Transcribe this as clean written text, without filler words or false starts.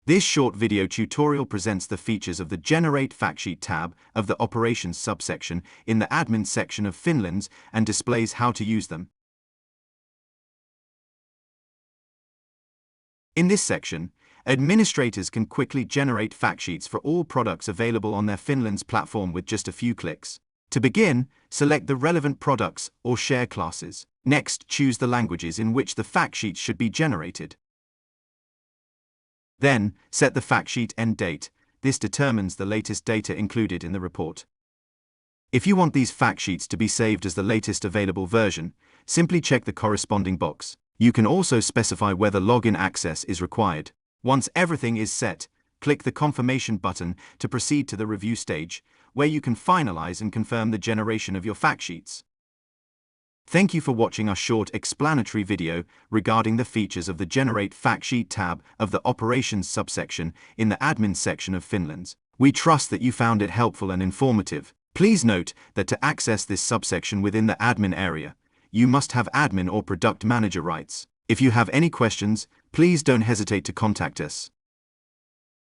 This short video tutorial presents the features of the Generate Factsheet tab of the Operations subsection in the Admin section of Finlens and displays how to use them. In this section, administrators can quickly generate factsheets for all products available on their Finlens platform with just a few clicks. To begin, select the relevant products or share classes. Next, choose the languages in which the factsheets should be generated. Then, set the factsheet end date. This determines the latest data included in the report. If you want these factsheets to be saved as the latest available version, simply check the corresponding box. You can also specify whether login access is required. Once everything is set, click the confirmation button to proceed to the review stage, where you can finalize and confirm the generation of your factsheets. Thank you for watching our short explanatory video regarding the features of the Generate Factsheet tab of the Operations subsection in the Admin section of Finlens. We trust that you found it helpful and informative. Please note that to access this subsection within the Admin area, you must have Admin or Product Manager rights. If you have any questions, please don't hesitate to contact us.